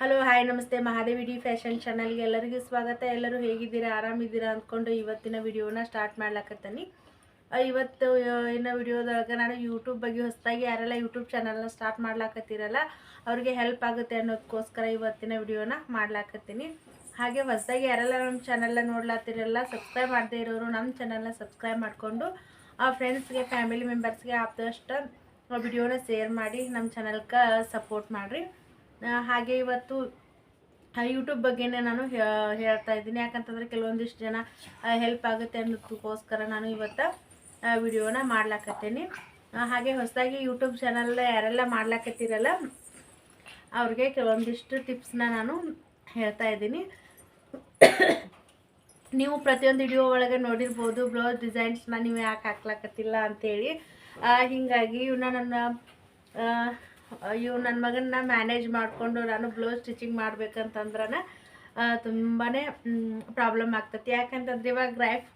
Hello hi ನಮಸ್ತೆ Mahadevi D fashion ಚಾನಲ್ಗೆ ಎಲ್ಲರಿಗೂ ಸ್ವಾಗತ. ಎಲ್ಲರೂ ಹೇಗಿದ್ದೀರಾ, ಆರಾಮಿದ್ದೀರಾ ಅಂದ್ಕೊಂಡು ಇವತ್ತಿನ ವಿಡಿಯೋನ ಸ್ಟಾರ್ಟ್ ಮಾಡ್ಲಾಕತ್ತೀನಿ. ಇವತ್ತು ಇನ್ನು ವಿಡಿಯೋದಾಗ ನಾನು ಯೂಟ್ಯೂಬ್ ಬಗ್ಗೆ ಹೊಸದಾಗಿ ಯಾರೆಲ್ಲ ಯೂಟ್ಯೂಬ್ ಚಾನಲ್ನ ಸ್ಟಾರ್ಟ್ ಮಾಡ್ಲಾಕತ್ತೀರಲ್ಲ ಅವ್ರಿಗೆ ಹೆಲ್ಪ್ ಆಗುತ್ತೆ ಅನ್ನೋದಕ್ಕೋಸ್ಕರ ಇವತ್ತಿನ ವಿಡಿಯೋನ ಮಾಡ್ಲಾಕತ್ತೀನಿ. ಹಾಗೆ ಹೊಸದಾಗಿ ಯಾರೆಲ್ಲ ನಮ್ಮ ಚಾನಲ್ನ ನೋಡ್ಲಾತಿರಲ್ಲ, ಸಬ್ಸ್ಕ್ರೈಬ್ ಮಾಡದೇ ಇರೋರು ನಮ್ಮ ಚಾನಲ್ನ ಸಬ್ಸ್ಕ್ರೈಬ್ ಮಾಡಿಕೊಂಡು ಫ್ರೆಂಡ್ಸ್ಗೆ ಫ್ಯಾಮಿಲಿ ಮೆಂಬರ್ಸ್ಗೆ ಆದಷ್ಟು ವಿಡಿಯೋನ ಶೇರ್ ಮಾಡಿ ನಮ್ಮ ಚಾನಲ್ಗೆ ಸಪೋರ್ಟ್ ಮಾಡಿರಿ. ಹಾಗೆ ಇವತ್ತು ಯೂಟ್ಯೂಬ್ ಬಗ್ಗೆನೇ ನಾನು ಹೇಳ್ತಾ ಇದ್ದೀನಿ. ಯಾಕಂತಂದರೆ ಕೆಲವೊಂದಿಷ್ಟು ಜನ ಹೆಲ್ಪ್ ಆಗುತ್ತೆ ಅನ್ನೋದಕ್ಕೋಸ್ಕರ ನಾನು ಇವತ್ತು ವಿಡಿಯೋನ ಮಾಡ್ಲಾಕತ್ತೀನಿ. ಹಾಗೆ ಹೊಸದಾಗಿ ಯೂಟ್ಯೂಬ್ ಚಾನಲ್ ಯಾರೆಲ್ಲ ಮಾಡ್ಲಾಕತ್ತೀರಲ್ಲ ಅವ್ರಿಗೆ ಕೆಲವೊಂದಿಷ್ಟು ಟಿಪ್ಸ್ನ ನಾನು ಹೇಳ್ತಾ ಇದ್ದೀನಿ. ನೀವು ಪ್ರತಿಯೊಂದು ವಿಡಿಯೋ ಒಳಗೆ ನೋಡಿರ್ಬೋದು ಬ್ಲೌಸ್ ಡಿಸೈನ್ಸ್ನ ನೀವು ಯಾಕೆ ಹಾಕ್ಲಾಕತ್ತಿಲ್ಲ ಅಂಥೇಳಿ. ಹೀಗಾಗಿ ಇವು ನನ್ನ ಮಗನ್ನ ಮ್ಯಾನೇಜ್ ಮಾಡಿಕೊಂಡು ನಾನು ಬ್ಲೌಸ್ ಸ್ಟಿಚಿಂಗ್ ಮಾಡ್ಬೇಕಂತಂದ್ರೆ ತುಂಬಾ ಪ್ರಾಬ್ಲಮ್ ಆಗ್ತೈತಿ. ಯಾಕಂತಂದ್ರೆ ಇವಾಗ ಗ್ರೈಫ್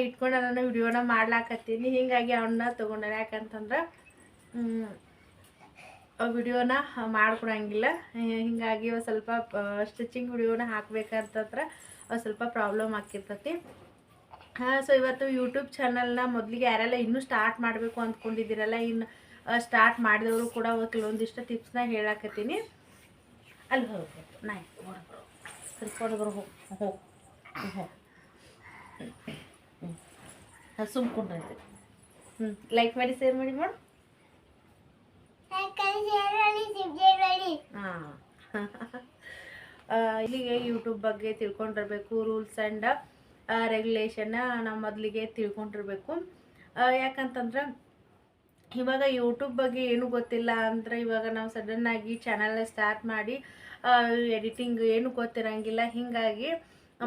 ಇಟ್ಕೊಂಡು ನಾನು ವಿಡಿಯೋನ ಮಾಡ್ಲಾಕತ್ತೀನಿ. ಹೀಗಾಗಿ ಅವನ್ನ ತೊಗೊಂಡೆ. ಯಾಕಂತಂದ್ರೆ ವಿಡಿಯೋನ ಮಾಡ್ಕೊಡಂಗಿಲ್ಲ. ಹೀಗಾಗಿ ಸ್ವಲ್ಪ ಸ್ಟಿಚಿಂಗ್ ವಿಡಿಯೋನ ಹಾಕ್ಬೇಕಂತಂದ್ರೆ ಸ್ವಲ್ಪ ಪ್ರಾಬ್ಲಮ್ ಆಗ್ತಿರ್ತೈತಿ. ಸೊ ಇವತ್ತು ಯೂಟ್ಯೂಬ್ ಚಾನಲ್ನ ಮೊದಲಿಗೆ ಯಾರೆಲ್ಲ ಇನ್ನೂ ಸ್ಟಾರ್ಟ್ ಮಾಡಬೇಕು ಅಂದ್ಕೊಂಡಿದ್ದೀರಲ್ಲ, ಇನ್ನು ಸ್ಟಾರ್ಟ್ ಮಾಡಿದವರು ಕೂಡ ಕೆಲವೊಂದಿಷ್ಟು ಟಿಪ್ಸ್ನ ಹೇಳಾಕತ್ತೀನಿ. ಅಲ್ಲಿ ಹೋಗ್ಬೇಕು ನಾಯಿ ಹೊರಗರು ಹೋಗಿ ಸುಮ್ಕೊಂಡ್ರೈತೆ. ಲೈಕ್ ಮಾಡಿ, ಶೇರ್ ಮಾಡಿ ಮಾಡು. ಹಾಂ ಇಲ್ಲಿಗೆ ಯೂಟ್ಯೂಬ್ ಬಗ್ಗೆ ತಿಳ್ಕೊಂಡಿರ್ಬೇಕು. ರೂಲ್ಸ್ ಆ್ಯಂಡ್ ರೆಗ್ಯುಲೇಷನ್ನ ನಾವು ಮೊದಲಿಗೆ ತಿಳ್ಕೊಂಡಿರ್ಬೇಕು. ಯಾಕಂತಂದ್ರೆ ಇವಾಗ ಯೂಟ್ಯೂಬ್ ಬಗ್ಗೆ ಏನೂ ಗೊತ್ತಿಲ್ಲ ಅಂದರೆ ಇವಾಗ ನಾವು ಸಡನ್ನಾಗಿ ಚಾನಲ್ನ ಸ್ಟಾರ್ಟ್ ಮಾಡಿ ಎಡಿಟಿಂಗ್ ಏನೂ ಗೊತ್ತಿರೋಂಗಿಲ್ಲ. ಹೀಗಾಗಿ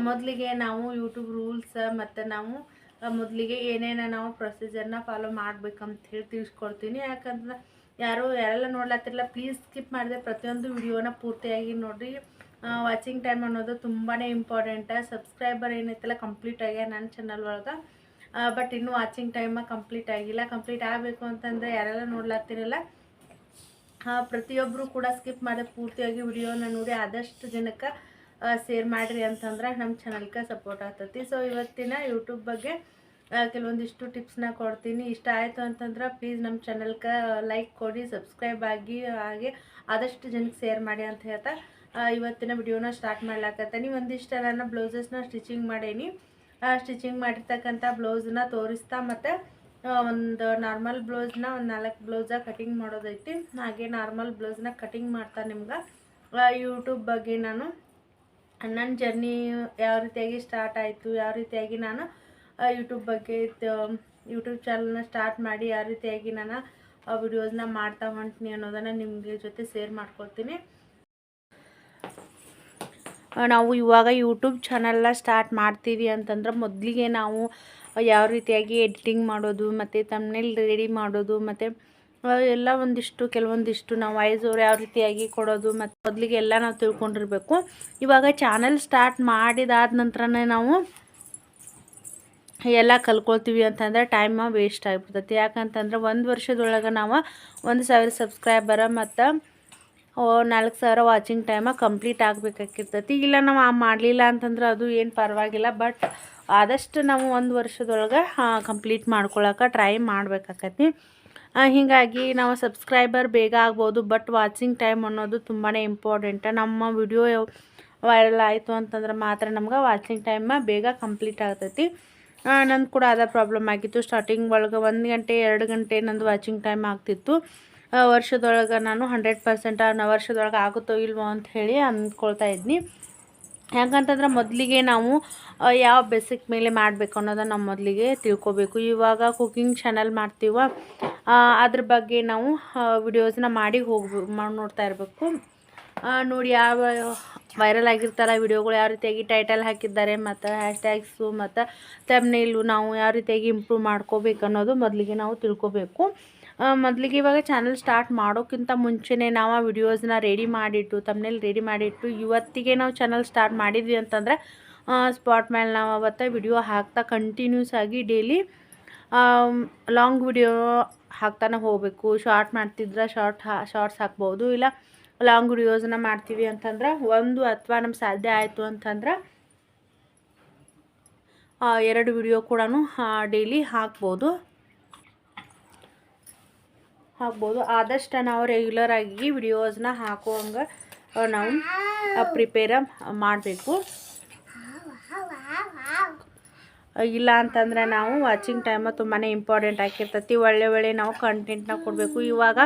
ಮೊದಲಿಗೆ ನಾವು ಯೂಟ್ಯೂಬ್ ರೂಲ್ಸ್ ಮತ್ತು ನಾವು ಮೊದಲಿಗೆ ಏನೇನು ನಾವು ಪ್ರೊಸೀಜರ್ನ ಫಾಲೋ ಮಾಡ್ಬೇಕಂತ ಹೇಳಿ ತಿಳಿಸ್ಕೊಡ್ತೀನಿ. ಯಾಕಂದ್ರೆ ಯಾರೆಲ್ಲ ನೋಡ್ಲತ್ತಿರಲ್ಲ ಪ್ಲೀಸ್ ಸ್ಕಿಪ್ ಮಾಡಿದೆ ಪ್ರತಿಯೊಂದು ವಿಡಿಯೋನ ಪೂರ್ತಿಯಾಗಿ ನೋಡಿರಿ. ವಾಚಿಂಗ್ ಟೈಮ್ ಅನ್ನೋದು ತುಂಬಾ ಇಂಪಾರ್ಟೆಂಟ. ಸಬ್ಸ್ಕ್ರೈಬರ್ ಏನೈತಲ್ಲ ಕಂಪ್ಲೀಟ್ ಆಗ್ಯ ನನ್ನ ಚಾನಲ್ ಒಳಗೆ, ಬಟ್ ಇನ್ನೂ ವಾಚಿಂಗ್ ಟೈಮ ಕಂಪ್ಲೀಟ್ ಆಗಿಲ್ಲ. ಕಂಪ್ಲೀಟ್ ಆಗಬೇಕು ಅಂತಂದರೆ ಯಾರೆಲ್ಲ ನೋಡ್ಲಾಗ್ತಿರಲ್ಲ ಪ್ರತಿಯೊಬ್ಬರು ಕೂಡ ಸ್ಕಿಪ್ ಮಾಡಿದೆ ಪೂರ್ತಿಯಾಗಿ ವಿಡಿಯೋನ ನೋಡಿ ಆದಷ್ಟು ಜನಕ್ಕೆ ಶೇರ್ ಮಾಡಿರಿ ಅಂತಂದ್ರೆ ನಮ್ಮ ಚಾನಲ್ಗೆ ಸಪೋರ್ಟ್ ಆಗ್ತೈತಿ. ಸೊ ಇವತ್ತಿನ ಯೂಟ್ಯೂಬ್ ಬಗ್ಗೆ ಕೆಲವೊಂದಿಷ್ಟು ಟಿಪ್ಸ್ನ ಕೊಡ್ತೀನಿ. ಇಷ್ಟ ಆಯಿತು ಅಂತಂದ್ರೆ ಪ್ಲೀಸ್ ನಮ್ಮ ಚಾನಲ್ಗೆ ಲೈಕ್ ಕೊಡಿ, ಸಬ್ಸ್ಕ್ರೈಬ್ ಆಗಿ, ಹಾಗೆ ಆದಷ್ಟು ಜನಕ್ಕೆ ಶೇರ್ ಮಾಡಿ ಅಂತ ಹೇಳ್ತಾ ಇವತ್ತಿನ ವಿಡಿಯೋನ ಸ್ಟಾರ್ಟ್ ಮಾಡ್ಲಾಕತ್ತೀನಿ. ಒಂದಿಷ್ಟು ನಾನು ಬ್ಲೌಸಸ್ನ ಸ್ಟಿಚಿಂಗ್ ಮಾಡೀನಿ. ಸ್ಟಿಚಿಂಗ್ ಮಾಡಿರ್ತಕ್ಕಂಥ ಬ್ಲೌಸ್ನ ತೋರಿಸ್ತಾ ಮತ್ತು ಒಂದು ನಾರ್ಮಲ್ ಬ್ಲೌಸ್ನ ಒಂದು 4 ಬ್ಲೌಸ ಕಟಿಂಗ್ ಮಾಡೋದೈತಿ. ಹಾಗೆ ನಾರ್ಮಲ್ ಬ್ಲೌಸ್ನ ಕಟಿಂಗ್ ಮಾಡ್ತಾ ನಿಮ್ಗೆ ಯೂಟ್ಯೂಬ್ ಬಗ್ಗೆ ನಾನು ನನ್ನ ಜರ್ನಿ ಯಾವ ರೀತಿಯಾಗಿ ಸ್ಟಾರ್ಟ್ ಆಯಿತು, ಯಾವ ರೀತಿಯಾಗಿ ನಾನು ಯೂಟ್ಯೂಬ್ ಬಗ್ಗೆ ಯೂಟ್ಯೂಬ್ ಚಾನಲ್ನ ಸ್ಟಾರ್ಟ್ ಮಾಡಿ ಯಾವ ರೀತಿಯಾಗಿ ನಾನು ವಿಡಿಯೋಸ್ನ ಮಾಡ್ತಾ ಹೊಂಟ್ನಿ ಅನ್ನೋದನ್ನು ನಿಮಗೆ ಜೊತೆ ಶೇರ್ ಮಾಡ್ಕೊಳ್ತೀನಿ. ನಾವು ಇವಾಗ ಯೂಟ್ಯೂಬ್ ಚಾನಲ್ನ ಸ್ಟಾರ್ಟ್ ಮಾಡ್ತೀವಿ ಅಂತಂದ್ರೆ ಮೊದಲಿಗೆ ನಾವು ಯಾವ ರೀತಿಯಾಗಿ ಎಡಿಟಿಂಗ್ ಮಾಡೋದು ಮತ್ತು ಥಂಬ್ನೇಲ್ ರೆಡಿ ಮಾಡೋದು ಮತ್ತು ಎಲ್ಲ ಕೆಲವೊಂದಿಷ್ಟು ನಾವು ವಾಯ್ಸ್ ಓವರ್ ಯಾವ ರೀತಿಯಾಗಿ ಕೊಡೋದು ಮತ್ತು ಮೊದಲಿಗೆ ಎಲ್ಲ ನಾವು ತಿಳ್ಕೊಂಡಿರ್ಬೇಕು. ಇವಾಗ ಚಾನಲ್ ಸ್ಟಾರ್ಟ್ ಮಾಡಿದಾದ ನಂತರನೇ ನಾವು ಎಲ್ಲ ಕಲ್ಕೊಳ್ತೀವಿ ಅಂತಂದರೆ ಟೈಮ ವೇಸ್ಟ್ ಆಗಿಬಿಡ್ತೈತಿ. ಯಾಕಂತಂದ್ರೆ 1 ವರ್ಷದೊಳಗೆ ನಾವು 1000 ಸಬ್ಸ್ಕ್ರೈಬರ ಮತ್ತು 4000 ವಾಚಿಂಗ್ ಟೈಮ ಕಂಪ್ಲೀಟ್ ಆಗಬೇಕಾಗಿರ್ತೈತಿ. ಇಲ್ಲ ನಾವು ಮಾಡಲಿಲ್ಲ ಅಂತಂದ್ರೆ ಅದು ಏನು ಪರವಾಗಿಲ್ಲ, ಬಟ್ ಆದಷ್ಟು ನಾವು 1 ವರ್ಷದೊಳಗೆ ಕಂಪ್ಲೀಟ್ ಮಾಡ್ಕೊಳಕ್ಕೆ ಟ್ರೈ ಮಾಡಬೇಕಾಕತಿ. ಹೀಗಾಗಿ ನಾವು ಸಬ್ಸ್ಕ್ರೈಬರ್ ಬೇಗ ಆಗ್ಬೋದು, ಬಟ್ ವಾಚಿಂಗ್ ಟೈಮ್ ಅನ್ನೋದು ತುಂಬಾ ಇಂಪಾರ್ಟೆಂಟ್. ನಮ್ಮ ವಿಡಿಯೋ ವೈರಲ್ ಆಯಿತು ಅಂತಂದ್ರೆ ಮಾತ್ರ ನಮ್ಗೆ ವಾಚಿಂಗ್ ಟೈಮ ಬೇಗ ಕಂಪ್ಲೀಟ್ ಆಗ್ತೈತಿ. ನಂದು ಕೂಡ ಅದೇ ಪ್ರಾಬ್ಲಮ್ ಆಗಿತ್ತು. ಸ್ಟಾರ್ಟಿಂಗ್ ಒಳಗೆ 1 ಗಂಟೆ 2 ಗಂಟೆ ನಂದು ವಾಚಿಂಗ್ ಟೈಮ್ ಆಗ್ತಿತ್ತು. ವರ್ಷದೊಳಗೆ ನಾನು 100% ವರ್ಷದೊಳಗೆ ಆಗುತ್ತೋ ಇಲ್ವೋ ಅಂತ ಹೇಳಿ ಅಂದ್ಕೊಳ್ತಾ ಇದ್ನಿ. ಯಾಕಂತಂದ್ರೆ ಮೊದಲಿಗೆ ನಾವು ಯಾವ ಬೇಸಿಕ್ ಮೇಲೆ ಮಾಡಬೇಕು ಅನ್ನೋದನ್ನು ನಾವು ಮೊದಲಿಗೆ ತಿಳ್ಕೊಬೇಕು. ಇವಾಗ ಕುಕಿಂಗ್ ಚಾನಲ್ ಮಾಡ್ತೀವ, ಅದ್ರ ಬಗ್ಗೆ ನಾವು ವಿಡಿಯೋಸ್ನ ಮಾಡಿ ನೋಡ್ತಾ ಇರಬೇಕು. ನೋಡಿ ಯಾವ ವೈರಲ್ ಆಗಿರ್ತಾರ ವಿಡಿಯೋಗಳು ಯಾವ ರೀತಿಯಾಗಿ ಟೈಟಲ್ ಹಾಕಿದ್ದಾರೆ ಮತ್ತು ಹ್ಯಾಶ್ಟ್ಯಾಗ್ಸು ಮತ್ತು ಥಂಬ್ನೇಲು ನಾವು ಯಾವ ರೀತಿಯಾಗಿ ಇಂಪ್ರೂವ್ ಮಾಡ್ಕೋಬೇಕು ಅನ್ನೋದು ಮೊದಲಿಗೆ ನಾವು ತಿಳ್ಕೊಬೇಕು. ಮೊದಲಿಗೆ ಇವಾಗ ಚಾನಲ್ ಸ್ಟಾರ್ಟ್ ಮಾಡೋಕ್ಕಿಂತ ಮುಂಚೆನೇ ನಾವು ವಿಡಿಯೋಸ್ನ ರೆಡಿ ಮಾಡಿಟ್ಟು ಥಂಬ್ನೇಲ್ ರೆಡಿ ಮಾಡಿಟ್ಟು ಇವತ್ತಿಗೆ ನಾವು ಚಾನಲ್ ಸ್ಟಾರ್ಟ್ ಮಾಡಿದ್ವಿ ಅಂತಂದರೆ ಸ್ಪಾಟ್ ಮೇಲೆ ನಾವು ಅವತ್ತು ವಿಡಿಯೋ ಹಾಕ್ತಾ ಕಂಟಿನ್ಯೂಸ್ ಆಗಿ ಡೈಲಿ ಲಾಂಗ್ ವಿಡಿಯೋ ಹಾಕ್ತಾನೆ ಹೋಗಬೇಕು. ಶಾರ್ಟ್ ಮಾಡ್ತಿದ್ರೆ ಶಾರ್ಟ್ಸ್ ಹಾಕ್ಬೋದು, ಇಲ್ಲ ಲಾಂಗ್ ವಿಡಿಯೋಸ್ನ ಮಾಡ್ತೀವಿ ಅಂತಂದ್ರೆ ಒಂದು ಅಥವಾ ನಮ್ಗೆ ಸಾಧ್ಯ ಆಯಿತು ಅಂತಂದ್ರೆ 2 ವಿಡಿಯೋ ಕೂಡ ಡೈಲಿ ಹಾಕ್ಬೋದು. ಆದಷ್ಟು ನಾವು ರೆಗ್ಯುಲರಾಗಿ ವಿಡಿಯೋಸ್ನ ಹಾಕುವಂಗೆ ನಾವು ಪ್ರಿಪೇರ್ ಮಾಡಬೇಕು. ಇಲ್ಲ ಅಂತಂದರೆ ನಾವು ವಾಚಿಂಗ್ ಟೈಮ್ ತುಂಬಾ ಇಂಪಾರ್ಟೆಂಟ್ ಆಗಿರ್ತೈತಿ. ಒಳ್ಳೆ ನಾವು ಕಂಟೆಂಟ್ನ ಕೊಡಬೇಕು. ಇವಾಗ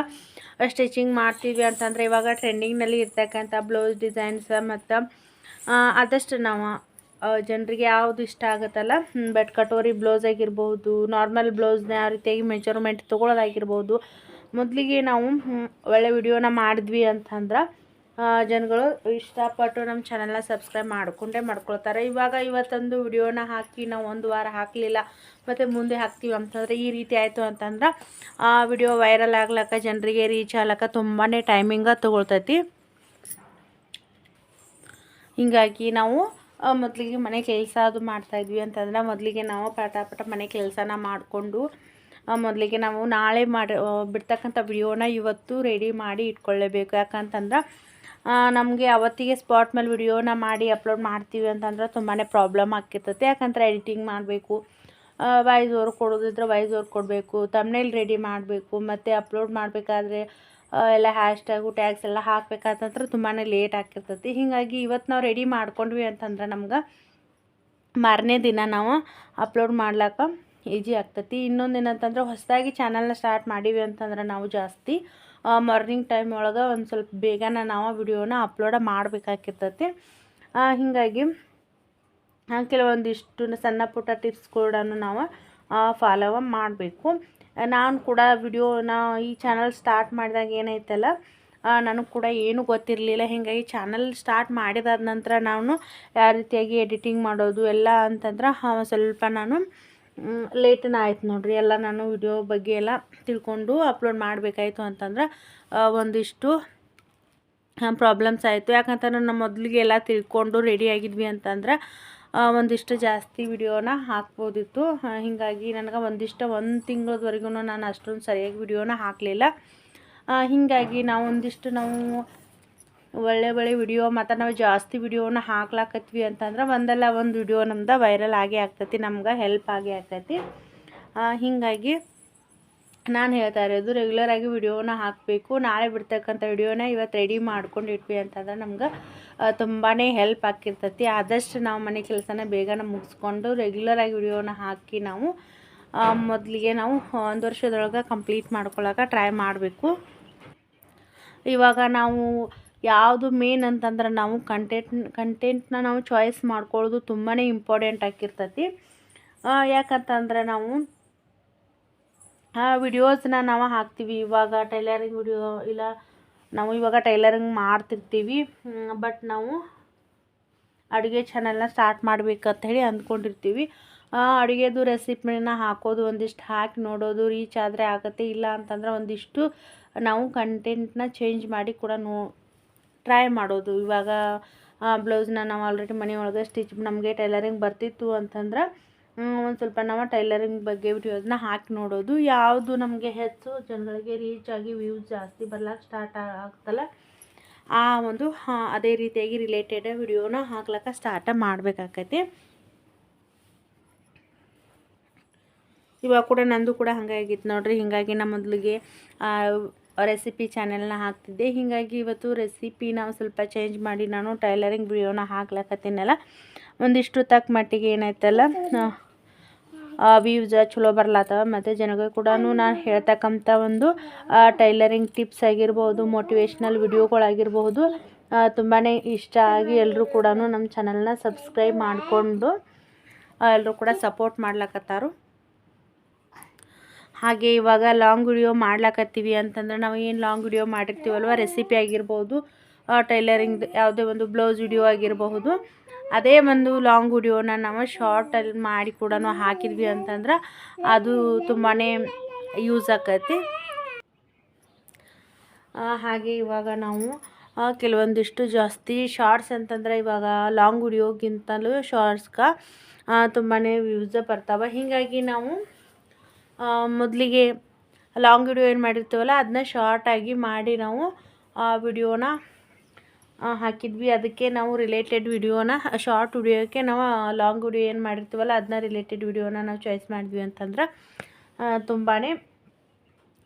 ಸ್ಟಿಚಿಂಗ್ ಮಾಡ್ತೀವಿ ಅಂತಂದರೆ ಇವಾಗ ಟ್ರೆಂಡಿಂಗ್ನಲ್ಲಿ ಇರ್ತಕ್ಕಂಥ ಬ್ಲೌಸ್ ಡಿಸೈನ್ಸ್ ಮತ್ತು ಆದಷ್ಟು ನಾವು ಜನರಿಗೆ ಯಾವುದು ಇಷ್ಟ ಆಗುತ್ತಲ್ಲ, ಬಟ್ ಕಟೋರಿ ಬ್ಲೌಸ್ ಆಗಿರ್ಬೋದು, ನಾರ್ಮಲ್ ಬ್ಲೌಸ್ನ ಯಾವ ರೀತಿಯಾಗಿ ಮೆಜರ್ಮೆಂಟ್ ತೊಗೊಳೋದಾಗಿರ್ಬೋದು, ಮೊದಲಿಗೆ ನಾವು ಒಳ್ಳೆ ವಿಡಿಯೋನ ಮಾಡಿದ್ವಿ ಅಂತಂದ್ರೆ ಜನಗಳು ಇಷ್ಟಪಟ್ಟು ನಮ್ಮ ಚಾನಲ್ನ ಸಬ್ಸ್ಕ್ರೈಬ್ ಮಾಡ್ಕೊಳ್ತಾರೆ. ಇವತ್ತೊಂದು ವಿಡಿಯೋನ ಹಾಕಿ ನಾವು 1 ವಾರ ಹಾಕಲಿಲ್ಲ ಮತ್ತು ಮುಂದೆ ಹಾಕ್ತೀವಿ ಅಂತಂದರೆ ಈ ರೀತಿ ಆಯಿತು ಅಂತಂದ್ರೆ ಆ ವಿಡಿಯೋ ವೈರಲ್ ಆಗ್ಲಕ್ಕ, ಜನರಿಗೆ ರೀಚ್ ಆಗ್ಲಕ್ಕ ತುಂಬಾ ಟೈಮಿಂಗ ತೊಗೊಳ್ತೈತಿ. ಹೀಗಾಗಿ ನಾವು ಮೊದಲಿಗೆ ಮನೆ ಕೆಲಸ ಅದು ಮಾಡ್ತಾಯಿದ್ವಿ ಅಂತಂದ್ರೆ ಮೊದಲಿಗೆ ನಾವು ಪಟ ಮನೆ ಕೆಲಸನ ಮಾಡಿಕೊಂಡು ಮೊದಲಿಗೆ ನಾವು ನಾಳೆ ಬಿಡ್ತಕ್ಕಂಥ ವಿಡಿಯೋನ ಇವತ್ತು ರೆಡಿ ಮಾಡಿ ಇಟ್ಕೊಳ್ಳೇಬೇಕು. ಯಾಕಂತಂದ್ರೆ ನಮಗೆ ಅವತ್ತಿಗೆ ಸ್ಪಾಟ್ ಮೇಲೆ ವಿಡಿಯೋನ ಮಾಡಿ ಅಪ್ಲೋಡ್ ಮಾಡ್ತೀವಿ ಅಂತಂದ್ರೆ ತುಂಬಾ ಪ್ರಾಬ್ಲಮ್ ಆಗ್ತಿರ್ತೈತೆ. ಯಾಕಂದ್ರೆ ಎಡಿಟಿಂಗ್ ಮಾಡಬೇಕು, ವಾಯ್ಸ್ ಓವರ್ ಕೊಡೋದಿದ್ರೆ ವಾಯ್ಸ್ ಓವರ್ ಕೊಡಬೇಕು, ತಮ್ನೇಲ್ ರೆಡಿ ಮಾಡಬೇಕು, ಮತ್ತು ಅಪ್ಲೋಡ್ ಮಾಡಬೇಕಾದ್ರೆ ಎಲ್ಲ ಹ್ಯಾಶ್ಟ್ಯಾಗು ಟ್ಯಾಗ್ಸ್ ಎಲ್ಲ ಹಾಕಬೇಕಾತಂದ್ರೆ ತುಂಬಾ ಲೇಟ್ ಆಗ್ತಿರ್ತೈತಿ. ಹೀಗಾಗಿ ಇವತ್ತು ನಾವು ರೆಡಿ ಮಾಡ್ಕೊಂಡ್ವಿ ಅಂತಂದ್ರೆ ನಮ್ಗೆ ಮಾರನೇ ದಿನ ನಾವು ಅಪ್ಲೋಡ್ ಮಾಡ್ಲಿಕ್ಕೆ ಈಜಿ ಆಗ್ತೈತಿ. ಇನ್ನೊಂದು ಏನಂತಂದ್ರೆ ಹೊಸದಾಗಿ ಚಾನಲ್ನ ಸ್ಟಾರ್ಟ್ ಮಾಡೀವಿ ಅಂತಂದ್ರೆ ನಾವು ಜಾಸ್ತಿ ಮಾರ್ನಿಂಗ್ ಟೈಮ್ ಒಳಗೆ ಒಂದು ಸ್ವಲ್ಪ ಬೇಗನೆ ನಾವು ವಿಡಿಯೋನ ಅಪ್ಲೋಡ ಮಾಡಬೇಕಾಗಿರ್ತೈತಿ. ಹೀಗಾಗಿ ಕೆಲವೊಂದಿಷ್ಟು ಸಣ್ಣ ಪುಟ್ಟ ಟಿಪ್ಸ್ ಕೂಡ ನಾವು ಫಾಲೋ ಮಾಡಬೇಕು. ನಾನು ಕೂಡ ವಿಡಿಯೋನ ಈ ಚಾನಲ್ ಸ್ಟಾರ್ಟ್ ಮಾಡಿದಾಗ ಏನೈತಲ್ಲ, ನನಗೆ ಕೂಡ ಏನೂ ಗೊತ್ತಿರಲಿಲ್ಲ. ಹೀಗಾಗಿ ಚಾನಲ್ ಸ್ಟಾರ್ಟ್ ಮಾಡಿದಾದ ನಂತರ ನಾನು ಯಾವ ರೀತಿಯಾಗಿ ಎಡಿಟಿಂಗ್ ಮಾಡೋದು ಎಲ್ಲ ಅಂತಂದ್ರೆ ಸ್ವಲ್ಪ ನಾನು ಲೇಟನ ಆಯ್ತು ನೋಡಿರಿ. ಎಲ್ಲ ನಾನು ವಿಡಿಯೋ ಬಗ್ಗೆ ಎಲ್ಲ ತಿಳ್ಕೊಂಡು ಅಪ್ಲೋಡ್ ಮಾಡಬೇಕಾಯ್ತು ಅಂತಂದ್ರೆ ಒಂದಿಷ್ಟು ಪ್ರಾಬ್ಲಮ್ಸ್ ಆಯಿತು. ಯಾಕಂತಂದ್ರೆ ನಾವು ಮೊದಲಿಗೆ ಎಲ್ಲ ತಿಳ್ಕೊಂಡು ರೆಡಿ ಆಗಿದ್ವಿ ಅಂತಂದ್ರೆ ಒಂದಿಷ್ಟು ಜಾಸ್ತಿ ವಿಡಿಯೋನ ಹಾಕ್ಬೋದಿತ್ತು. ಹೀಗಾಗಿ ನನಗೆ ಒಂದು ತಿಂಗಳವರೆಗೂ ನಾನು ಅಷ್ಟೊಂದು ಸರಿಯಾಗಿ ವಿಡಿಯೋನ ಹಾಕಲಿಲ್ಲ. ಹೀಗಾಗಿ ನಾವು ಒಳ್ಳೆ ವಿಡಿಯೋ ಮತ್ತು ನಾವು ಜಾಸ್ತಿ ವಿಡಿಯೋನ ಹಾಕ್ಲಾಕತ್ವಿ ಅಂತಂದ್ರೆ ಒಂದಲ್ಲ ಒಂದು ವಿಡಿಯೋ ನಮ್ದು ವೈರಲ್ ಆಗೇ ಆಗ್ತೈತಿ, ನಮ್ಗೆ ಹೆಲ್ಪ್ ಆಗೇ ಆಗ್ತೈತಿ. ಹೀಗಾಗಿ ನಾನು ಹೇಳ್ತಾ ಇರೋದು ರೆಗ್ಯುಲರಾಗಿ ವಿಡಿಯೋನ ಹಾಕಬೇಕು. ನಾಳೆ ಬಿಡ್ತಕ್ಕಂಥ ವಿಡಿಯೋನ ಇವತ್ತು ರೆಡಿ ಮಾಡ್ಕೊಂಡು ಇಟ್ವಿ ಅಂತಂದ್ರೆ ನಮ್ಗೆ ತುಂಬಾ ಹೆಲ್ಪ್ ಆಗಿರ್ತೈತಿ. ಆದಷ್ಟು ನಾವು ಮನೆ ಕೆಲಸನ ಬೇಗನೆ ಮುಗಿಸ್ಕೊಂಡು ರೆಗ್ಯುಲರಾಗಿ ವಿಡಿಯೋನ ಹಾಕಿ ನಾವು ಮೊದಲಿಗೆ ನಾವು 1 ವರ್ಷದೊಳಗೆ ಕಂಪ್ಲೀಟ್ ಮಾಡ್ಕೊಳ್ಳೋಕೆ ಟ್ರೈ ಮಾಡಬೇಕು. ಇವಾಗ ನಾವು ಯಾವುದು ಮೇನ್ ಅಂತಂದ್ರೆ ನಾವು ಕಂಟೆಂಟ್ನ ನಾವು ಚಾಯ್ಸ್ ಮಾಡ್ಕೊಳ್ಳೋದು ತುಂಬಾ ಇಂಪಾರ್ಟೆಂಟ್ ಆಗಿರ್ತೈತಿ. ಯಾಕಂತಂದ್ರೆ ನಾವು ವಿಡಿಯೋಸ್ನ ನಾವು ಹಾಕ್ತೀವಿ. ಇವಾಗ ಟೈಲರಿಂಗ್ ವಿಡಿಯೋ ಇಲ್ಲ ನಾವು ಇವಾಗ ಟೈಲರಿಂಗ್ ಮಾಡ್ತಿರ್ತೀವಿ, ಬಟ್ ನಾವು ಅಡುಗೆ ಚಾನಲ್ನ ಸ್ಟಾರ್ಟ್ ಮಾಡ್ಬೇಕಂತ ಹೇಳಿ ಅಂದ್ಕೊಂಡಿರ್ತೀವಿ. ಅಡುಗೆದು ರೆಸಿಪಿನ ಹಾಕೋದು, ಒಂದಿಷ್ಟು ಹಾಕಿ ನೋಡೋದು, ರೀಚ್ ಆದರೆ ಆಗುತ್ತೆ. ಇಲ್ಲ ಅಂತಂದ್ರೆ ಒಂದಿಷ್ಟು ನಾವು ಕಂಟೆಂಟ್ನ ಚೇಂಜ್ ಮಾಡಿ ಕೂಡ ಟ್ರೈ ಮಾಡೋದು. ಇವಾಗ ಬ್ಲೌಸ್ನ ನಾವು ಆಲ್ರೆಡಿ ಮನೆಯೊಳಗೆ ನಮಗೆ ಟೈಲರಿಂಗ್ ಬರ್ತಿತ್ತು ಅಂತಂದ್ರೆ ಒಂದು ಸ್ವಲ್ಪ ನಾವು ಟೈಲರಿಂಗ್ ಬಗ್ಗೆ ವಿಡಿಯೋಸ್ನ ಹಾಕಿ ನೋಡೋದು. ಯಾವುದು ನಮಗೆ ಹೆಚ್ಚು ಜನಗಳಿಗೆ ರೀಚ್ ಆಗಿ ವ್ಯೂಸ್ ಜಾಸ್ತಿ ಬರ್ಲಿಕ್ಕೆ ಸ್ಟಾರ್ಟ್ ಆಗ್ತಲ್ಲ, ಅದೇ ರೀತಿಯಾಗಿ ರಿಲೇಟೆಡ್ ವಿಡಿಯೋನ ಹಾಕ್ಲಿಕ್ಕೆ ಸ್ಟಾರ್ಟ್ ಮಾಡಬೇಕಾಗೈತಿ. ಇವಾಗ ಕೂಡ ನಂದು ಕೂಡ ಹಾಗಾಗಿತ್ತು ನೋಡಿರಿ. ಹೀಗಾಗಿ ನಾನು ಮೊದಲಿಗೆ ರೆಸಿಪಿ ಚಾನೆಲ್ನ ಹಾಕ್ತಿದ್ದೆ. ಹೀಗಾಗಿ ಇವತ್ತು ರೆಸಿಪಿ ನಾವು ಸ್ವಲ್ಪ ಚೇಂಜ್ ಮಾಡಿ ನಾನು ಟೈಲರಿಂಗ್ ವಿಡಿಯೋನ ಹಾಕ್ಲಕತ್ತೀನಲ್ಲ, ಒಂದಿಷ್ಟು ತಕ್ಕ ಮಟ್ಟಿಗೆ ಏನಾಯ್ತಲ್ಲ ವ್ಯೂಸ್ ಚಲೋ ಬರ್ಲಾತವ. ಮತ್ತು ಜನಗಳು ಕೂಡ ನಾನು ಹೇಳ್ತಕ್ಕಂಥ ಒಂದು ಟೈಲರಿಂಗ್ ಟಿಪ್ಸ್ ಆಗಿರ್ಬೋದು, ಮೋಟಿವೇಶ್ನಲ್ ವಿಡಿಯೋಗಳಾಗಿರ್ಬೋದು ತುಂಬಾ ಇಷ್ಟ ಆಗಿ ಎಲ್ಲರೂ ಕೂಡ ನಮ್ಮ ಚಾನಲ್ನ ಸಬ್ಸ್ಕ್ರೈಬ್ ಮಾಡಿಕೊಂಡು ಎಲ್ಲರೂ ಕೂಡ ಸಪೋರ್ಟ್ ಮಾಡ್ಲಕತ್ತಾರು. ಹಾಗೆ ಇವಾಗ ಲಾಂಗ್ ವಿಡಿಯೋ ಮಾಡ್ಲಕತ್ತೀವಿ ಅಂತಂದ್ರೆ ನಾವು ಏನು ಲಾಂಗ್ ವಿಡಿಯೋ ಮಾಡಿರ್ತೀವಲ್ವ, ರೆಸಿಪಿ ಆಗಿರ್ಬೋದು, ಟೈಲರಿಂಗ್ ಯಾವುದೇ ಒಂದು ಬ್ಲೌಸ್ ವಿಡಿಯೋ ಆಗಿರಬಹುದು, ಅದೇ ಒಂದು ಲಾಂಗ್ ವಿಡಿಯೋನ ನಾವು ಶಾರ್ಟಲ್ಲಿ ಮಾಡಿ ಕೂಡ ಹಾಕಿದ್ವಿ ಅಂತಂದ್ರೆ ಅದು ತುಂಬಾ ಯೂಸ್ ಆಕೈತಿ. ಹಾಗೆ ಇವಾಗ ನಾವು ಕೆಲವೊಂದಿಷ್ಟು ಜಾಸ್ತಿ ಶಾರ್ಟ್ಸ್ ಅಂತಂದ್ರೆ ಇವಾಗ ಲಾಂಗ್ ವಿಡಿಯೋಗಿಂತಲೂ ಶಾರ್ಟ್ಸ್ಗೆ ತುಂಬಾ ವ್ಯೂಸ್ ಬರ್ತಾವೆ. ಹೀಗಾಗಿ ನಾವು ಮೊದಲಿಗೆ ಲಾಂಗ್ ವಿಡಿಯೋ ಏನು ಮಾಡಿರ್ತೀವಲ್ಲ ಅದನ್ನ ಶಾರ್ಟಾಗಿ ಮಾಡಿ ನಾವು ಆ ವಿಡಿಯೋನ ಹಾಕಿದ್ವಿ. ಅದಕ್ಕೆ ನಾವು ರಿಲೇಟೆಡ್ ವಿಡಿಯೋನ ಶಾರ್ಟ್ ವಿಡಿಯೋಕ್ಕೆ ನಾವು ಲಾಂಗ್ ವಿಡಿಯೋ ಏನು ಮಾಡಿರ್ತೀವಲ್ಲ ಅದನ್ನ ರಿಲೇಟೆಡ್ ವಿಡಿಯೋನ ನಾವು ಚಾಯ್ಸ್ ಮಾಡಿದ್ವಿ ಅಂತಂದ್ರೆ ತುಂಬಾ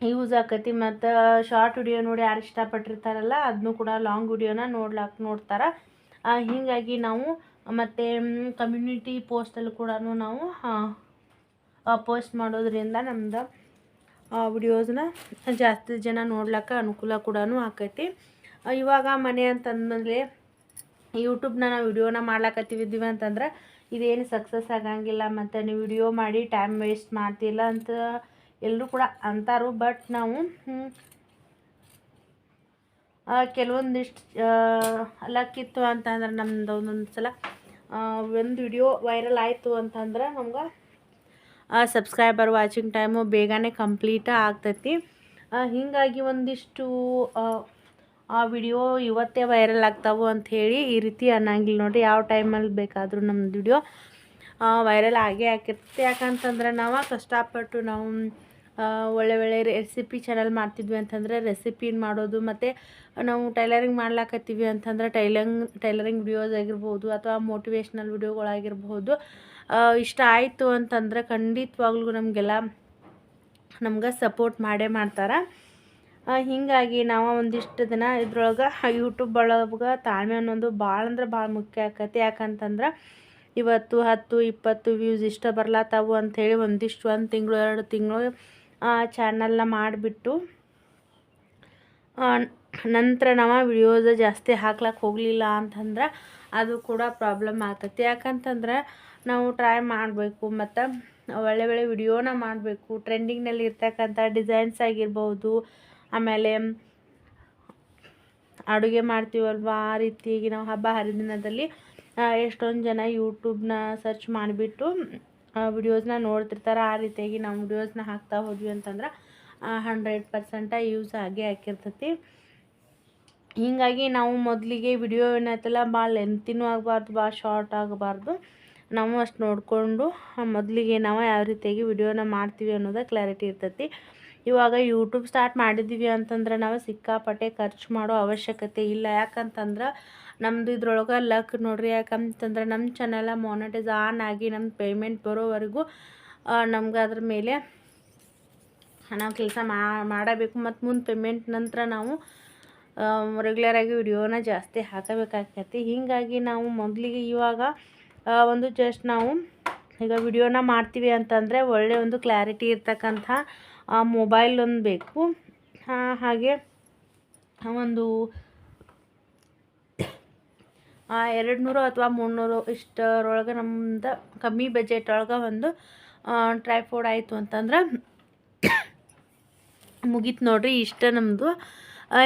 ಯೂಸ್ ಆಕತಿ. ಮತ್ತು ಶಾರ್ಟ್ ವಿಡಿಯೋ ನೋಡಿ ಯಾರು ಇಷ್ಟಪಟ್ಟಿರ್ತಾರಲ್ಲ ಅದನ್ನು ಕೂಡ ಲಾಂಗ್ ವಿಡಿಯೋನ ನೋಡ್ತಾರೆ. ಹೀಗಾಗಿ ನಾವು ಮತ್ತು ಕಮ್ಯುನಿಟಿ ಪೋಸ್ಟಲ್ಲಿ ಕೂಡ ನಾವು ಪೋಸ್ಟ್ ಮಾಡೋದ್ರಿಂದ ನಮ್ದು ವಿಡಿಯೋಸ್ನ ಜಾಸ್ತಿ ಜನ ನೋಡ್ಲಿಕ್ಕೆ ಅನುಕೂಲ ಕೂಡ ಆಕೈತಿ. ಇವಾಗ ಮನೆ ಅಂತಂದಮೇಲೆ ಯೂಟ್ಯೂಬ್ನ ನಾವು ವಿಡಿಯೋನ ಮಾಡ್ಲಾಕತ್ತಿದ್ದೀವಿ ಅಂತಂದ್ರೆ ಇದೇನು ಸಕ್ಸಸ್ ಆಗಂಗಿಲ್ಲ, ಮತ್ತು ನೀವು ವಿಡಿಯೋ ಮಾಡಿ ಟೈಮ್ ವೇಸ್ಟ್ ಮಾಡ್ತಿಲ್ಲ ಅಂತ ಎಲ್ಲರೂ ಕೂಡ ಅಂತಾರು. ಬಟ್ ನಾವು ಕೆಲವೊಂದಿಷ್ಟು ಲಕ್ಕಿತ್ತು ಅಂತಂದ್ರೆ ನಮ್ದು ಒಂದೊಂದು ಸಲ ಒಂದು ವಿಡಿಯೋ ವೈರಲ್ ಆಯಿತು ಅಂತಂದ್ರೆ ನಮ್ಗೆ ಸಬ್ಸ್ಕ್ರೈಬರ್ ವಾಚಿಂಗ್ ಟೈಮು ಬೇಗನೆ ಕಂಪ್ಲೀಟ ಆಗ್ತೈತಿ. ಹೀಗಾಗಿ ಒಂದಿಷ್ಟು ಆ ವಿಡಿಯೋ ಇವತ್ತೇ ವೈರಲ್ ಆಗ್ತಾವೆ ಅಂಥೇಳಿ ಈ ರೀತಿ ಅನ್ನಂಗಿಲ್ಲ ನೋಡಿರಿ. ಯಾವ ಟೈಮಲ್ಲಿ ಬೇಕಾದರೂ ನಮ್ಮದು ವಿಡಿಯೋ ವೈರಲ್ ಆಗೇ ಆಗಿರ್ತೈತಿ. ಯಾಕಂತಂದ್ರೆ ನಾವು ಕಷ್ಟಪಟ್ಟು ನಾವು ಒಳ್ಳೆ ರೆಸಿಪಿ ಚಾನಲ್ ಮಾಡ್ತಿದ್ವಿ ಅಂತಂದರೆ ರೆಸಿಪಿನ ಮಾಡೋದು, ಮತ್ತು ನಾವು ಟೈಲರಿಂಗ್ ಮಾಡ್ಲಾಕತ್ತೀವಿ ಅಂತಂದ್ರೆ ಟೈಲರಿಂಗ್ ವಿಡಿಯೋಸ್ ಆಗಿರ್ಬೋದು ಅಥವಾ ಮೋಟಿವೇಶ್ನಲ್ ವಿಡಿಯೋಗಳಾಗಿರ್ಬೋದು ಇಷ್ಟ ಆಯಿತು ಅಂತಂದ್ರೆ ಖಂಡಿತವಾಗ್ಲೂ ನಮ್ಗೆ ಸಪೋರ್ಟ್ ಮಾಡೇ ಮಾಡ್ತಾರೆ. ಹೀಗಾಗಿ ನಾವು ಒಂದಿಷ್ಟು ದಿನ ಇದ್ರೊಳಗೆ ಯೂಟ್ಯೂಬ್ ಒಳಗೆ ತಾಳ್ಮೆ ಅನ್ನೋದು ಭಾಳ ಅಂದ್ರೆ ಭಾಳ ಮುಖ್ಯ ಆಕತಿ. ಯಾಕಂತಂದ್ರೆ ಇವತ್ತು 10-20 ವ್ಯೂಸ್ ಇಷ್ಟ ಬರ್ಲಾತಾವು ಅಂಥೇಳಿ ಒಂದು ತಿಂಗಳು 2 ತಿಂಗಳು ಚಾನಲ್ನ ಮಾಡಿಬಿಟ್ಟು ನಂತರ ನಾವು ವಿಡಿಯೋಸ್ ಜಾಸ್ತಿ ಹಾಕ್ಲಕ್ಕೆ ಹೋಗಲಿಲ್ಲ ಅಂತಂದ್ರೆ ಅದು ಕೂಡ ಪ್ರಾಬ್ಲಮ್ ಆಗ್ತೈತಿ. ಯಾಕಂತಂದ್ರೆ ನಾವು ಟ್ರೈ ಮಾಡಬೇಕು ಮತ್ತು ಒಳ್ಳೆ ವಿಡಿಯೋನ ಮಾಡಬೇಕು. ಟ್ರೆಂಡಿಂಗ್ನಲ್ಲಿ ಇರ್ತಕ್ಕಂಥ ಡಿಸೈನ್ಸ್ ಆಗಿರ್ಬೋದು, ಆಮೇಲೆ ಅಡುಗೆ ಮಾಡ್ತೀವಲ್ವ ಆ ರೀತಿಯಾಗಿ ನಾವು ಹಬ್ಬ ಹರಿದಿನದಲ್ಲಿ ಎಷ್ಟೊಂದು ಜನ ಯೂಟ್ಯೂಬ್ನ ಸರ್ಚ್ ಮಾಡಿಬಿಟ್ಟು ವಿಡಿಯೋಸ್ನ ನೋಡ್ತಿರ್ತಾರೆ. ಆ ರೀತಿಯಾಗಿ ನಾವು ವಿಡಿಯೋಸ್ನ ಹಾಕ್ತಾ ಹೋದ್ವಿ ಅಂತಂದ್ರೆ 100% ಯೂಸ್ ಆಗೇ ಆಗಿರ್ತೈತಿ. ಹೀಗಾಗಿ ನಾವು ಮೊದಲಿಗೆ ವಿಡಿಯೋ ಏನೈತಲ್ಲ ಭಾಳ ಲೆಂತಿನೂ ಆಗಬಾರ್ದು, ಭಾಳ ಶಾರ್ಟ್ ಆಗಬಾರ್ದು. ನಾವು ಅಷ್ಟು ನೋಡಿಕೊಂಡು ಮೊದಲಿಗೆ ನಾವು ಯಾವ ರೀತಿಯಾಗಿ ವಿಡಿಯೋನ ಮಾಡ್ತೀವಿ ಅನ್ನೋದು ಕ್ಲಾರಿಟಿ ಇರ್ತೈತಿ. ಇವಾಗ ಯೂಟ್ಯೂಬ್ ಸ್ಟಾರ್ಟ್ ಮಾಡಿದ್ದೀವಿ ಅಂತಂದ್ರೆ ನಾವು ಸಿಕ್ಕಾಪಟ್ಟೆ ಖರ್ಚು ಮಾಡೋ ಅವಶ್ಯಕತೆ ಇಲ್ಲ. ಯಾಕಂತಂದ್ರೆ ನಮ್ಮದು ಇದ್ರೊಳಗೆ ಲಕ್ ನೋಡಿರಿ. ಯಾಕಂತಂದ್ರೆ ನಮ್ಮ ಚಾನಲ್ ಮಾನಿಟೈಸ್ ಆನ್ ಆಗಿ ನಮ್ಮ ಪೇಮೆಂಟ್ ಬರೋವರೆಗೂ ನಮ್ಗೆ ಅದ್ರ ಮೇಲೆ ನಾವು ಕೆಲಸ ಮಾಡಬೇಕು. ಮತ್ತು ಮುಂದೆ ಪೇಮೆಂಟ್ ನಂತರ ನಾವು ರೆಗ್ಯುಲರಾಗಿ ವಿಡಿಯೋನ ಜಾಸ್ತಿ ಹಾಕಬೇಕಾಗ್ತೈತಿ. ಹೀಗಾಗಿ ನಾವು ಮೊದಲಿಗೆ ಇವಾಗ ಜಸ್ಟ್ ನಾವು ಈಗ ವಿಡಿಯೋನ ಮಾಡ್ತೀವಿ ಅಂತಂದರೆ ಒಳ್ಳೆಯ ಒಂದು ಕ್ಲಾರಿಟಿ ಇರ್ತಕ್ಕಂಥ ಮೊಬೈಲ್ ಒಂದು ಬೇಕು. ಹಾಗೆ ಒಂದು 200 ಅಥವಾ 300 ಇಷ್ಟರೊಳಗೆ ನಮ್ದು ಕಮ್ಮಿ ಬಜೆಟ್ ಒಳಗೆ ಒಂದು ಟ್ರೈಪೋಡ್ ಆಯಿತು ಅಂತಂದ್ರೆ ಮುಗೀತು ನೋಡಿರಿ. ಇಷ್ಟ ನಮ್ಮದು.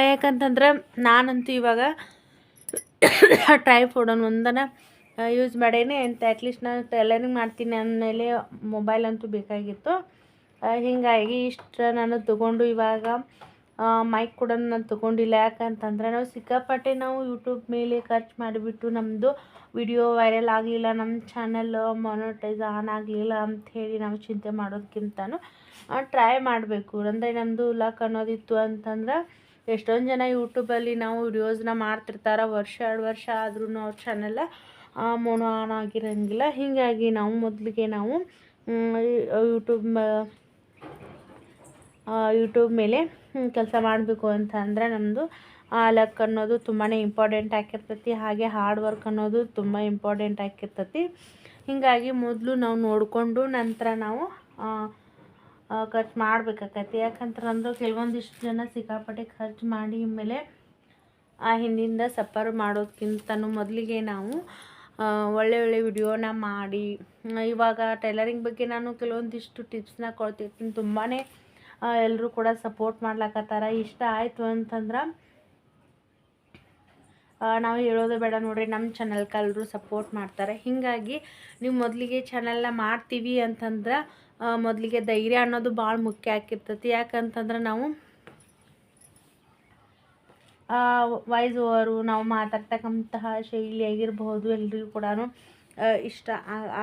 ಯಾಕಂತಂದ್ರೆ ನಾನಂತೂ ಇವಾಗ ಟ್ರೈಪೋಡನ್ನು ಒಂದನ್ನು ಯೂಸ್ ಮಾಡೇನೆ ಅಂತ ಅಟ್ಲೀಸ್ಟ್ ನಾನು ಟೈಲರಿಂಗ್ ಮಾಡ್ತೀನಿ ಅಂದಮೇಲೆ ಮೊಬೈಲ್ ಅಂತೂ ಬೇಕಾಗಿತ್ತು. ಹೀಗಾಗಿ ಇಷ್ಟು ನಾನು ತೊಗೊಂಡು ಇವಾಗ ಮೈಕ್ ಕೂಡ ನಾನು ತೊಗೊಂಡಿಲ್ಲ. ಯಾಕಂತಂದ್ರೆ ನಾವು ಸಿಕ್ಕಾಪಟ್ಟೆ ನಾವು ಯೂಟ್ಯೂಬ್ ಮೇಲೆ ಖರ್ಚು ಮಾಡಿಬಿಟ್ಟು ನಮ್ಮದು ವಿಡಿಯೋ ವೈರಲ್ ಆಗಲಿಲ್ಲ, ನಮ್ಮ ಚಾನಲ್ ಮಾನಿಟೈಸ್ ಆನ್ ಆಗಲಿಲ್ಲ ಅಂಥೇಳಿ ನಾವು ಚಿಂತೆ ಮಾಡೋದಕ್ಕಿಂತನೂ ಟ್ರೈ ಮಾಡಬೇಕು. ಅಂದರೆ ನಮ್ಮದು ಲಕ್ ಅನ್ನೋದಿತ್ತು ಅಂತಂದ್ರೆ ಎಷ್ಟೊಂದು ಜನ ಯೂಟ್ಯೂಬಲ್ಲಿ ನಾವು ವಿಡಿಯೋಸ್ನ ಮಾಡ್ತಿರ್ತಾರೆ, 1-2 ವರ್ಷ ಆದ್ರೂ ಅವ್ರ ಚಾನಲ್ ಮೋನೋ ಆನ್ ಆಗಿರೋಂಗಿಲ್ಲ. ಹೀಗಾಗಿ ನಾವು ಮೊದಲಿಗೆ ನಾವು ಯೂಟ್ಯೂಬ್ ಮೇಲೆ ಕೆಲಸ ಮಾಡಬೇಕು ಅಂತ ಅಂದರೆ ನಮ್ಮದು ಲಕ್ ಅನ್ನೋದು ತುಂಬಾ ಇಂಪಾರ್ಟೆಂಟ್ ಆಗಿರ್ತೈತಿ. ಹಾಗೆ ಹಾರ್ಡ್ ವರ್ಕ್ ಅನ್ನೋದು ತುಂಬ ಇಂಪಾರ್ಟೆಂಟ್ ಆಗಿರ್ತೈತಿ. ಹೀಗಾಗಿ ಮೊದಲು ನಾವು ನೋಡಿಕೊಂಡು ನಂತರ ನಾವು ಖರ್ಚು ಮಾಡಬೇಕಾಗೈತಿ. ಯಾಕಂತಂದ್ರೆ ಕೆಲವೊಂದಿಷ್ಟು ಜನ ಸಿಕ್ಕಾಪಟ್ಟೆ ಖರ್ಚು ಮಾಡಿ ಮೇಲೆ ಹಿಂದಿಂದ ಸಫರ್ ಮಾಡೋದಕ್ಕಿಂತನೂ ಮೊದಲಿಗೆ ನಾವು ಒಳ್ಳೆ ವಿಡಿಯೋನ ಮಾಡಿ, ಇವಾಗ ಟೈಲರಿಂಗ್ ಬಗ್ಗೆ ನಾನು ಕೆಲವೊಂದಿಷ್ಟು ಟಿಪ್ಸ್ನ ಕೊಡ್ತಿರ್ತೀನಿ. ತುಂಬಾ ಎಲ್ಲರೂ ಕೂಡ ಸಪೋರ್ಟ್ ಮಾಡ್ಲಾಕತ್ತಾರ. ಇಷ್ಟ ಆಯಿತು ಅಂತಂದ್ರೆ ನಾವು ಹೇಳೋದು ಬೇಡ ನೋಡ್ರಿ, ನಮ್ಮ ಚಾನಲ್ಗೆ ಎಲ್ಲರೂ ಸಪೋರ್ಟ್ ಮಾಡ್ತಾರೆ. ಹೀಗಾಗಿ ನೀವು ಮೊದಲಿಗೆ ಚಾನಲ್ನ ಮಾಡ್ತೀವಿ ಅಂತಂದ್ರೆ ಮೊದಲಿಗೆ ಧೈರ್ಯ ಅನ್ನೋದು ಭಾಳ ಮುಖ್ಯ ಆಗಿರ್ತೈತಿ. ಯಾಕಂತಂದ್ರೆ ನಾವು ವಾಯ್ಸ್ ಓವರು ನಾವು ಮಾತಾಡ್ತಕ್ಕಂತಹ ಶೈಲಿ ಆಗಿರ್ಬೋದು ಎಲ್ರಿಗೂ ಕೂಡ ಇಷ್ಟ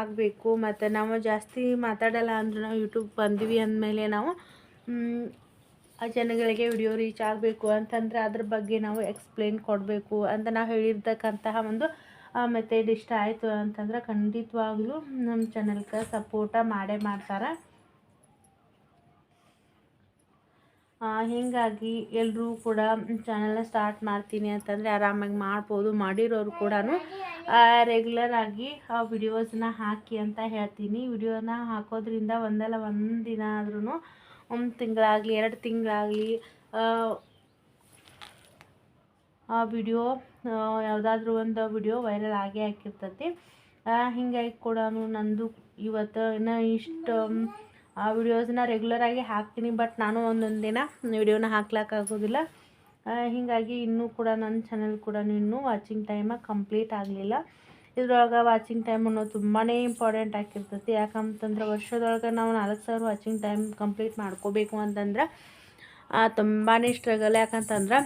ಆಗಬೇಕು. ಮತ್ತು ನಾವು ಜಾಸ್ತಿ ಮಾತಾಡಲ್ಲ ಅಂದ್ರೆ ನಾವು ಯೂಟ್ಯೂಬ್ ಬಂದ್ವಿ ಅಂದಮೇಲೆ ನಾವು ಆ ಜನಗಳಿಗೆ ವಿಡಿಯೋ ರೀಚ್ ಆಗಬೇಕು ಅಂತಂದರೆ ಅದ್ರ ಬಗ್ಗೆ ನಾವು ಎಕ್ಸ್ಪ್ಲೇನ್ ಕೊಡಬೇಕು ಅಂತ ನಾವು ಹೇಳಿರ್ತಕ್ಕಂತಹ ಒಂದು ಮೆಥಡ್ ಇಷ್ಟ ಆಯಿತು ಅಂತಂದ್ರೆ ಖಂಡಿತವಾಗ್ಲೂ ನಮ್ಮ ಚಾನಲ್ಗೆ ಸಪೋರ್ಟ ಮಾಡೇ ಮಾಡ್ತಾರೆ. ಹೀಗಾಗಿ ಎಲ್ಲರೂ ಕೂಡ ಚಾನಲ್ನ ಸ್ಟಾರ್ಟ್ ಮಾಡ್ತೀನಿ ಅಂತಂದರೆ ಆರಾಮಾಗಿ ಮಾಡ್ಬೋದು. ಮಾಡಿರೋರು ಕೂಡ ರೆಗ್ಯುಲರಾಗಿ ಆ ವಿಡಿಯೋಸ್ನ ಹಾಕಿ ಅಂತ ಹೇಳ್ತೀನಿ. ವಿಡಿಯೋನ ಹಾಕೋದ್ರಿಂದ ಒಂದಲ್ಲ ಒಂದು ದಿನ ಆದ್ರೂ ಒಂದು ತಿಂಗಳಾಗಲಿ 2 ತಿಂಗಳಾಗಲಿ ಆ ವಿಡಿಯೋ ಯಾವುದಾದ್ರೂ ಒಂದು ವಿಡಿಯೋ ವೈರಲ್ ಆಗೇ ಆಗಿರ್ತೈತಿ. ಹೀಗಾಗಿ ಕೂಡ ನಂದು ಇವತ್ತು ಇನ್ನೂ ಇಷ್ಟು ಆ ವಿಡಿಯೋಸ್ನ ರೆಗ್ಯುಲರಾಗಿ ಹಾಕ್ತೀನಿ. ಬಟ್ ನಾನು ಒಂದೊಂದು ದಿನ ವಿಡಿಯೋನ ಹಾಕ್ಲಿಕ್ಕಾಗೋದಿಲ್ಲ. ಹೀಗಾಗಿ ಇನ್ನೂ ಕೂಡ ನನ್ನ ಚಾನಲ್ ಕೂಡ ಇನ್ನೂ ವಾಚಿಂಗ್ ಟೈಮ ಕಂಪ್ಲೀಟ್ ಆಗಲಿಲ್ಲ. ಇದ್ರೊಳಗೆ ವಾಚಿಂಗ್ ಟೈಮ್ ಅನ್ನೋದು ತುಂಬಾ ಇಂಪಾರ್ಟೆಂಟ್ ಆಗಿರ್ತೈತಿ. ಯಾಕಂತಂದ್ರೆ ವರ್ಷದೊಳಗೆ ನಾವು 4000 ವಾಚಿಂಗ್ ಟೈಮ್ ಕಂಪ್ಲೀಟ್ ಮಾಡ್ಕೋಬೇಕು ಅಂತಂದ್ರೆ ತುಂಬಾ ಸ್ಟ್ರಗಲ್. ಯಾಕಂತಂದ್ರೆ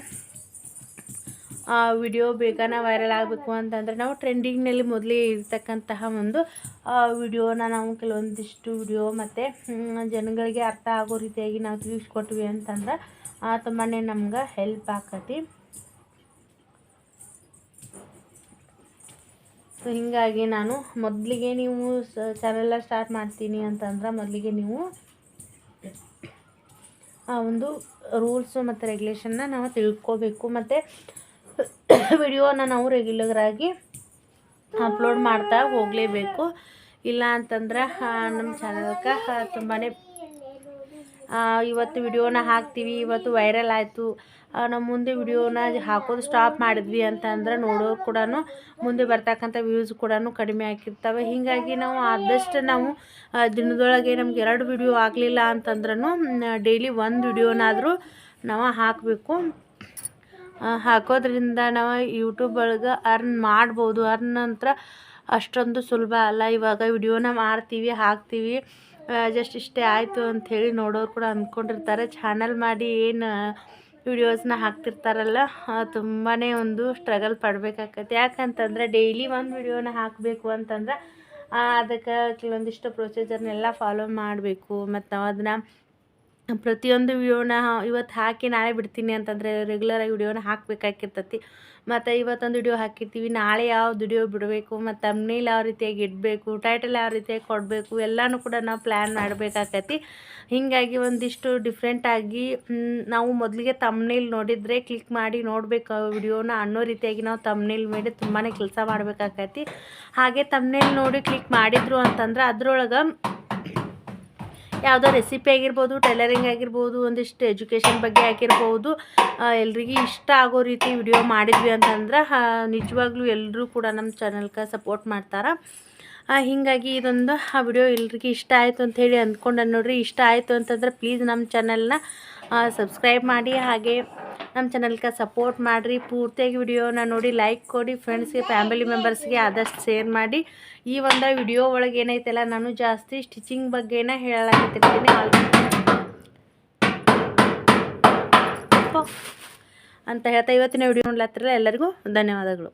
ವಿಡಿಯೋ ಬೇಗನೆ ವೈರಲ್ ಆಗಬೇಕು ಅಂತಂದರೆ ನಾವು ಟ್ರೆಂಡಿಂಗ್ನಲ್ಲಿ ಮೊದಲೇ ಇರ್ತಕ್ಕಂತಹ ಒಂದು ವಿಡಿಯೋನ ನಾವು ಕೆಲವೊಂದಿಷ್ಟು ವಿಡಿಯೋ ಮತ್ತು ಜನಗಳಿಗೆ ಅರ್ಥ ಆಗೋ ರೀತಿಯಾಗಿ ನಾವು ತಿಳಿಸ್ಕೊಟ್ವಿ ಅಂತಂದ್ರೆ ತುಂಬಾ ನಮ್ಗೆ ಹೆಲ್ಪ್ ಆಕತಿ. ಸೊ ಹೀಗಾಗಿ ನಾನು ಮೊದಲಿಗೆ ನೀವು ಚಾನೆಲ್ಲ ಸ್ಟಾರ್ಟ್ ಮಾಡ್ತೀನಿ ಅಂತಂದ್ರೆ ಮೊದಲಿಗೆ ನೀವು ಒಂದು ರೂಲ್ಸು ಮತ್ತು ರೆಗ್ಯುಲೇಷನ್ನ ನಾವು ತಿಳ್ಕೊಬೇಕು. ಮತ್ತು ವಿಡಿಯೋನ ನಾವು ರೆಗ್ಯುಲರಾಗಿ ಅಪ್ಲೋಡ್ ಮಾಡ್ತಾ ಹೋಗಲೇಬೇಕು. ಇಲ್ಲ ಅಂತಂದ್ರೆ ನಮ್ಮ ಚಾನಲ್ಗೆ ತುಂಬಾ ಇವತ್ತು ವಿಡಿಯೋನ ಹಾಕ್ತೀವಿ, ಇವತ್ತು ವೈರಲ್ ಆಯಿತು, ನಾವು ಮುಂದೆ ವಿಡಿಯೋನ ಹಾಕೋದು ಸ್ಟಾಪ್ ಮಾಡಿದ್ವಿ ಅಂತಂದ್ರೆ ನೋಡೋರು ಕೂಡ ಮುಂದೆ ಬರ್ತಕ್ಕಂಥ ವ್ಯೂಸ್ ಕೂಡ ಕಡಿಮೆ ಆಗಿರ್ತವೆ. ಹೀಗಾಗಿ ನಾವು ಆದಷ್ಟು ನಾವು ದಿನದೊಳಗೆ ನಮ್ಗೆ 2 ವಿಡಿಯೋ ಆಗಲಿಲ್ಲ ಅಂತಂದ್ರೂ ಡೈಲಿ 1 ವಿಡಿಯೋನಾದರೂ ನಾವು ಹಾಕಬೇಕು. ಹಾಕೋದ್ರಿಂದ ನಾವು ಯೂಟ್ಯೂಬ್ ಒಳಗೆ ಅರ್ನ್ ಮಾಡ್ಬೋದು. ಅರ್ನ್ ನಂತರ ಅಷ್ಟೊಂದು ಸುಲಭ ಅಲ್ಲ. ಇವಾಗ ವಿಡಿಯೋನ ಮಾಡ್ತೀವಿ, ಹಾಕ್ತೀವಿ, ಜಸ್ಟ್ ಇಷ್ಟೇ ಆಯಿತು ಅಂಥೇಳಿ ನೋಡೋರು ಕೂಡ ಅಂದ್ಕೊಂಡಿರ್ತಾರೆ. ಚಾನಲ್ ಮಾಡಿ ಏನು ವಿಡಿಯೋಸ್ನ ಹಾಕ್ತಿರ್ತಾರಲ್ಲ ತುಂಬಾ ಒಂದು ಸ್ಟ್ರಗಲ್ ಪಡಬೇಕಾಗತ್ತೆ. ಯಾಕಂತಂದರೆ ಡೈಲಿ 1 ವಿಡಿಯೋನ ಹಾಕಬೇಕು ಅಂತಂದ್ರೆ ಅದಕ್ಕೆ ಕೆಲವೊಂದಿಷ್ಟು ಪ್ರೊಸೀಜರ್ನೆಲ್ಲ ಫಾಲೋ ಮಾಡಬೇಕು. ಮತ್ತು ನಾವು ಅದನ್ನು ಪ್ರತಿಯೊಂದು ವಿಡಿಯೋನ ಇವತ್ತು ಹಾಕಿ ನಾಳೆ ಬಿಡ್ತೀನಿ ಅಂತಂದರೆ ರೆಗ್ಯುಲರಾಗಿ ವಿಡಿಯೋನ ಹಾಕಬೇಕಾಗಿರ್ತೈತಿ. ಮತ್ತು ಇವತ್ತೊಂದು ವಿಡಿಯೋ ಹಾಕಿರ್ತೀವಿ, ನಾಳೆ ಯಾವ್ದು ವಿಡಿಯೋ ಬಿಡಬೇಕು, ಮತ್ತು ಥಂಬ್ನೇಲ್ ಯಾವ ರೀತಿಯಾಗಿ ಇಡಬೇಕು, ಟೈಟಲ್ ಯಾವ ರೀತಿಯಾಗಿ ಕೊಡಬೇಕು, ಎಲ್ಲನೂ ಕೂಡ ನಾವು ಪ್ಲ್ಯಾನ್ ಮಾಡಬೇಕಾಗತ್ತೆ. ಹೀಗಾಗಿ ಒಂದಿಷ್ಟು ಡಿಫ್ರೆಂಟಾಗಿ ನಾವು ಮೊದಲಿಗೆ ಥಂಬ್ನೇಲ್ ನೋಡಿದರೆ ಕ್ಲಿಕ್ ಮಾಡಿ ನೋಡಬೇಕು ವಿಡಿಯೋನ ಅನ್ನೋ ರೀತಿಯಾಗಿ ನಾವು ಥಂಬ್ನೇಲ್ ಮೇಲೆ ತುಂಬಾ ಕೆಲಸ ಮಾಡಬೇಕಾಗತ್ತೆ. ಹಾಗೆ ಥಂಬ್ನೇಲ್ ನೋಡಿ ಕ್ಲಿಕ್ ಮಾಡಿದ್ರು ಅಂತಂದ್ರೆ ಅದರೊಳಗೆ ಯಾವುದೋ ರೆಸಿಪಿ ಆಗಿರ್ಬೋದು, ಟೈಲರಿಂಗ್ ಆಗಿರ್ಬೋದು, ಒಂದಿಷ್ಟು ಎಜುಕೇಷನ್ ಬಗ್ಗೆ ಆಗಿರ್ಬೋದು, ಎಲ್ರಿಗೂ ಇಷ್ಟ ಆಗೋ ರೀತಿ ವಿಡಿಯೋ ಮಾಡಿದ್ವಿ ಅಂತಂದ್ರೆ ನಿಜವಾಗ್ಲೂ ಎಲ್ಲರೂ ಕೂಡ ನಮ್ಮ ಚಾನಲ್ಗೆ ಸಪೋರ್ಟ್ ಮಾಡ್ತಾರೆ. ಹೀಗಾಗಿ ಇದೊಂದು ವಿಡಿಯೋ ಎಲ್ರಿಗೂ ಇಷ್ಟ ಆಯಿತು ಅಂಥೇಳಿ ಅಂದ್ಕೊಂಡು ನೋಡಿರಿ. ಇಷ್ಟ ಆಯಿತು ಅಂತಂದ್ರೆ ಪ್ಲೀಸ್ ನಮ್ಮ ಚಾನಲ್ನ ಸಬ್ಸ್ಕ್ರೈಬ್ ಮಾಡಿ, ಹಾಗೆ ನಮ್ಮ ಚಾನಲ್ಗೆ ಸಪೋರ್ಟ್ ಮಾಡಿರಿ. ಪೂರ್ತಿಯಾಗಿ ವಿಡಿಯೋನ ನೋಡಿ ಲೈಕ್ ಕೊಡಿ. ಫ್ರೆಂಡ್ಸ್ಗೆ, ಫ್ಯಾಮಿಲಿ ಮೆಂಬರ್ಸ್ಗೆ ಆದಷ್ಟು ಶೇರ್ ಮಾಡಿ. ಈ ಒಂದು ವಿಡಿಯೋ ಒಳಗೆ ಏನೈತಲ್ಲ ನಾನು ಜಾಸ್ತಿ ಸ್ಟಿಚಿಂಗ್ ಬಗ್ಗೆನೇ ಹೇಳಲಾಗಿರ್ತೀನಿ ಅಂತ ಹೇಳ್ತಾ ಇವತ್ತಿನ ವಿಡಿಯೋ ನೋಡ್ಲತ್ತಿರಲ್ಲ. ಎಲ್ಲರಿಗೂ ಧನ್ಯವಾದಗಳು.